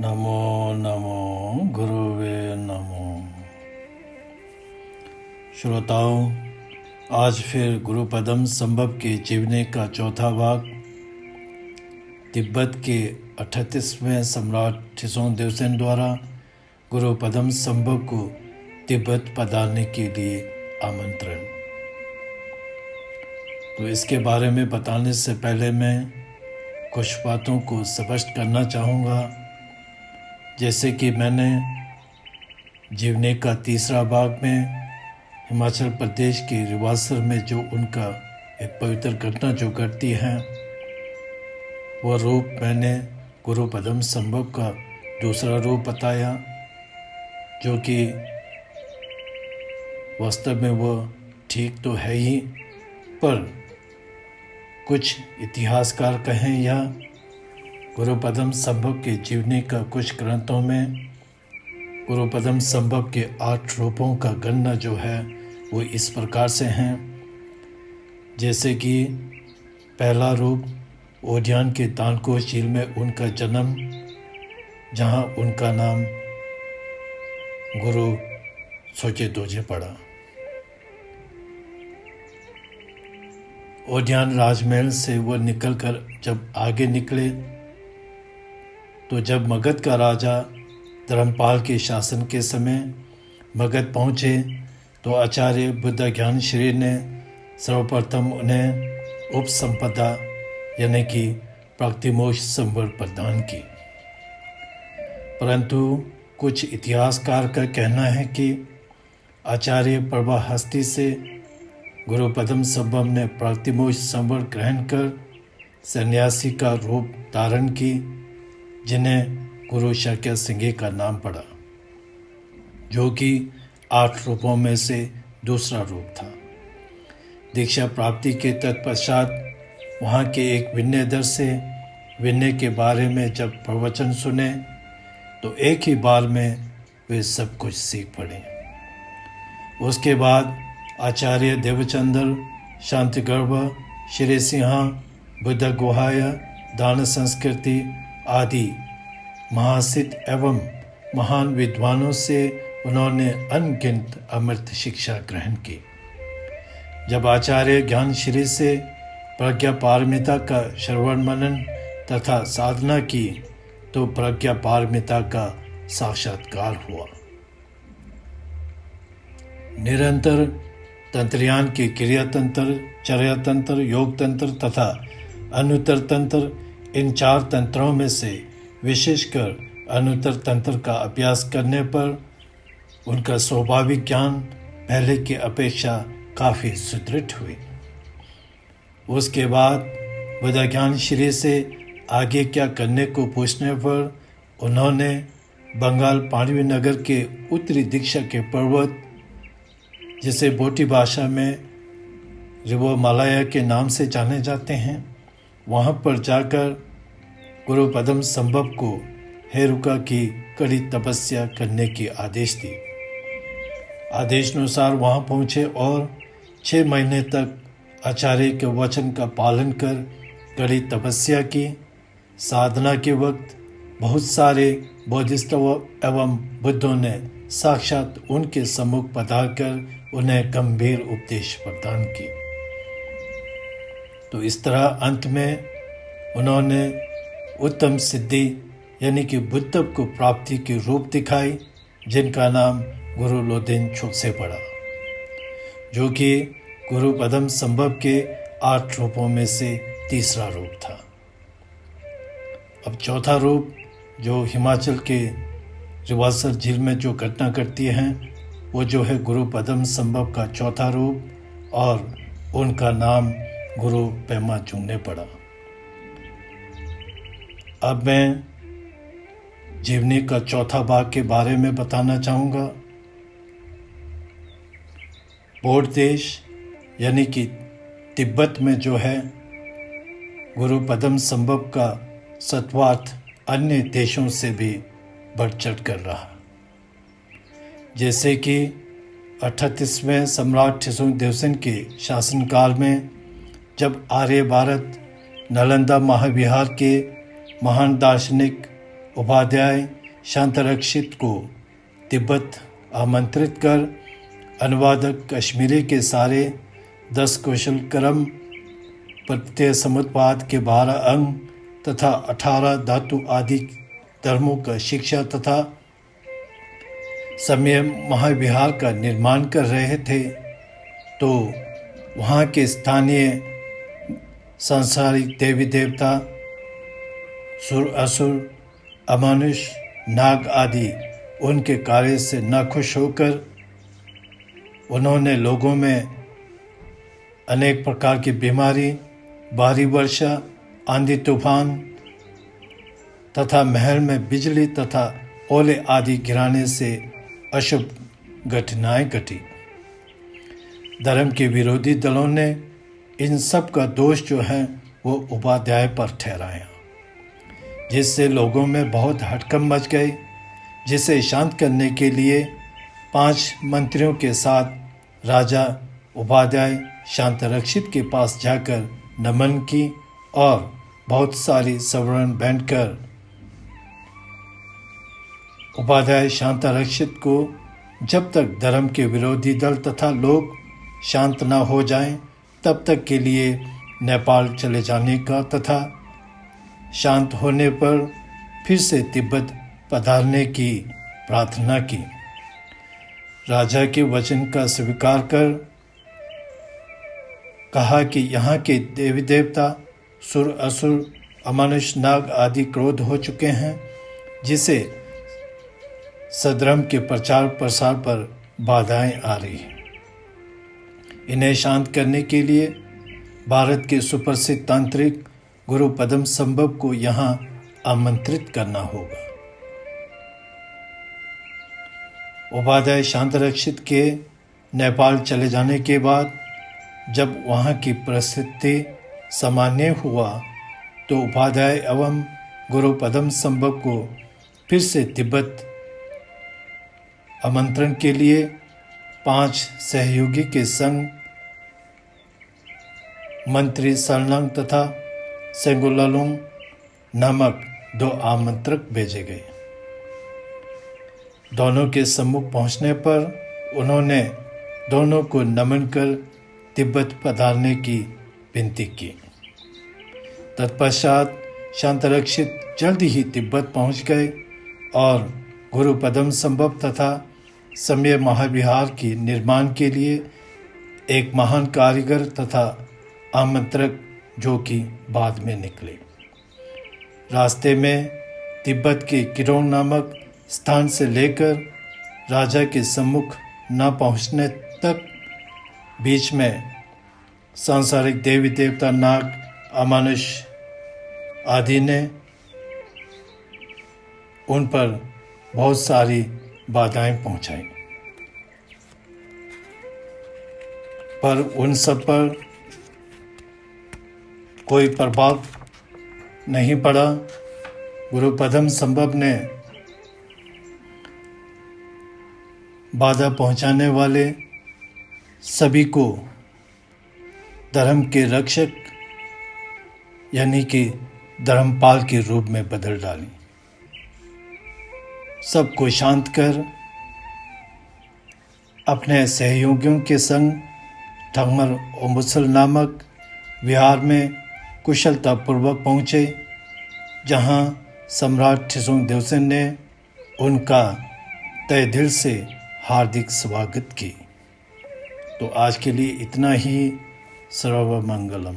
नमो नमो गुरुवे नमो। श्रोताओं, आज फिर गुरुपदम संभव के जीवनी का चौथा भाग तिब्बत के 38वें सम्राट ठिसोंग देवसेन द्वारा गुरुपदम संभव को तिब्बत पधारने के लिए आमंत्रण। तो इसके बारे में बताने से पहले मैं कुछ बातों को स्पष्ट करना चाहूँगा। जैसे कि मैंने जीवनी का तीसरा भाग में हिमाचल प्रदेश के रिवासर में जो उनका एक पवित्र घटना जो घटती है, वह रूप मैंने गुरुपदम संभव का दूसरा रूप बताया, जो कि वास्तव में वह ठीक तो है ही, पर कुछ इतिहासकार कहें या गुरुपदम संभव के जीवनी का कुछ ग्रंथों में गुरुपदम संभव के 8 रूपों का गणना जो है वो इस प्रकार से हैं। जैसे कि पहला रूप ओडियान के दानकोश झील में उनका जन्म, जहां उनका नाम गुरु सोचे दोजे पड़ा। ओडियान राजमहल से वो निकलकर जब आगे निकले तो जब मगध का राजा धर्मपाल के शासन के समय मगध पहुँचे तो आचार्य बुद्ध ज्ञान श्री ने सर्वप्रथम उन्हें उपसंपदा यानी कि प्राप्तिमोक्ष संवर प्रदान की। परंतु कुछ इतिहासकार का कहना है कि आचार्य प्रभाहस्ती से गुरुपदम संभव ने प्राप्तिमोक्ष संवर ग्रहण कर सन्यासी का रूप धारण की, जिन्हें गुरु शक्य सिंह का नाम पड़ा, जो कि 8 रूपों में से दूसरा रूप था। दीक्षा प्राप्ति के तत्पश्चात वहाँ के एक विनयधर से विनय के बारे में जब प्रवचन सुने तो एक ही बार में वे सब कुछ सीख पड़े। उसके बाद आचार्य देवचंद्र, शांतिगर्भ, श्री सिंहा, बुद्ध गुहाय, दान संस्कृति आदि महासिद्ध एवं महान विद्वानों से उन्होंने अनगिनत अमृत शिक्षा ग्रहण की। जब आचार्य ज्ञान श्री से प्रज्ञा पारमिता का श्रवण मनन तथा साधना की तो प्रज्ञा पारमिता का साक्षात्कार हुआ। निरंतर तंत्रयान के क्रिया तंत्र, चर्या तंत्र, योग तंत्र तथा अनुत्तर तंत्र, इन 4 तंत्रों में से विशेषकर अनुत्तर तंत्र का अभ्यास करने पर उनका स्वाभाविक ज्ञान पहले की अपेक्षा काफ़ी सुदृढ़ हुई। उसके बाद बुद्ध ज्ञान श्री से आगे क्या करने को पूछने पर उन्होंने बंगाल पांडवी नगर के उत्तरी दिशा के पर्वत, जिसे बोटी भाषा में रिवोमालया के नाम से जाने जाते हैं, वहाँ पर जाकर गुरुपदम संभव को हेरुका की कड़ी तपस्या करने की आदेश दी। आदेशानुसार वहाँ पहुँचे और 6 महीने तक आचार्य के वचन का पालन कर कड़ी तपस्या की। साधना के वक्त बहुत सारे बोधिसत्व एवं बुद्धों ने साक्षात उनके सम्मुख पधार कर उन्हें गंभीर उपदेश प्रदान की। तो इस तरह अंत में उन्होंने उत्तम सिद्धि यानी कि बुद्धत्व को प्राप्ति के रूप दिखाई, जिनका नाम गुरु लोदेन छोकसे पड़ा, जो कि गुरुपदम संभव के 8 रूपों में से तीसरा रूप था। अब चौथा रूप जो हिमाचल के रिवासर झील में जो घटना घटती है, वो जो है गुरुपदम संभव का चौथा रूप, और उनका नाम गुरु पेमा चुंगने पड़ा। अब मैं जीवनी का चौथा भाग के बारे में बताना चाहूँगा। बौद्ध देश यानी कि तिब्बत में जो है गुरुपदम संभव का सत्वार्थ अन्य देशों से भी बढ़ चढ़ कर रहा। जैसे कि 38वें सम्राट ठिसोंग देवसेन के शासनकाल में जब आर्य भारत नालंदा महाविहार के महान दार्शनिक उपाध्याय शांतरक्षित को तिब्बत आमंत्रित कर अनुवादक कश्मीरी के सारे 10 कौशल कर्म, प्रत्यय समुत्पाद के 12 अंग तथा 18 धातु आदि धर्मों का शिक्षा तथा समय महाविहार का निर्माण कर रहे थे, तो वहाँ के स्थानीय सांसारिक देवी देवता, सुर असुर, अमानुष, नाग आदि उनके कार्य से नाखुश होकर उन्होंने लोगों में अनेक प्रकार की बीमारी, भारी वर्षा, आंधी तूफान तथा महल में बिजली तथा ओले आदि गिराने से अशुभ घटनाएं घटी। धर्म के विरोधी दलों ने इन सब का दोष जो है वो उपाध्याय पर ठहराया, जिससे लोगों में बहुत हड़कंप मच गई, जिसे शांत करने के लिए 5 मंत्रियों के साथ राजा उपाध्याय शांतरक्षित के पास जाकर नमन की और बहुत सारी सवर्ण बांटकर उपाध्याय शांतरक्षित को जब तक धर्म के विरोधी दल तथा लोग शांत न हो जाएं, तब तक के लिए नेपाल चले जाने का तथा शांत होने पर फिर से तिब्बत पधारने की प्रार्थना की। राजा के वचन का स्वीकार कर कहा कि यहाँ के देवी देवता, सुर असुर, अमानुष, नाग आदि क्रोध हो चुके हैं, जिसे सधर्म के प्रचार प्रसार पर बाधाएं आ रही हैं। इन्हें शांत करने के लिए भारत के सुप्रसिद्ध तांत्रिक गुरु पद्म संभव को यहाँ आमंत्रित करना होगा। उपाध्याय शांतरक्षित के नेपाल चले जाने के बाद जब वहाँ की परिस्थिति सामान्य हुआ, तो उपाध्याय एवं गुरु पद्म संभव को फिर से तिब्बत आमंत्रण के लिए 5 सहयोगी के संग मंत्री सरनांग तथा सेंगुलालुंग नामक 2 आमंत्रक भेजे गए। दोनों के सम्मुख पहुंचने पर उन्होंने दोनों को नमन कर तिब्बत पधारने की विनती की। तत्पश्चात शांतरक्षित जल्द ही तिब्बत पहुंच गए और गुरु पद्म संभव तथा समय महाविहार के निर्माण के लिए एक महान कारीगर तथा आमंत्रक जो कि बाद में निकले। रास्ते में तिब्बत के किरोंग नामक स्थान से लेकर राजा के सम्मुख न पहुंचने तक बीच में सांसारिक देवी देवता, नाग, अमानुष आदि ने उन पर बहुत सारी बाधाएं पहुंचाई, पर उन सब पर कोई प्रभाव नहीं पड़ा। गुरु पद्म संभव ने बाधा पहुंचाने वाले सभी को धर्म के रक्षक यानी कि धर्मपाल के रूप में बदल डाली। सबको शांत कर अपने सहयोगियों के संग ठगमर और मुसल नामक विहार में कुशलतापूर्वक पहुँचे, जहाँ सम्राट ठिसुंग देवसेन ने उनका तहे दिल से हार्दिक स्वागत की। तो आज के लिए इतना ही। सर्वमंगलम।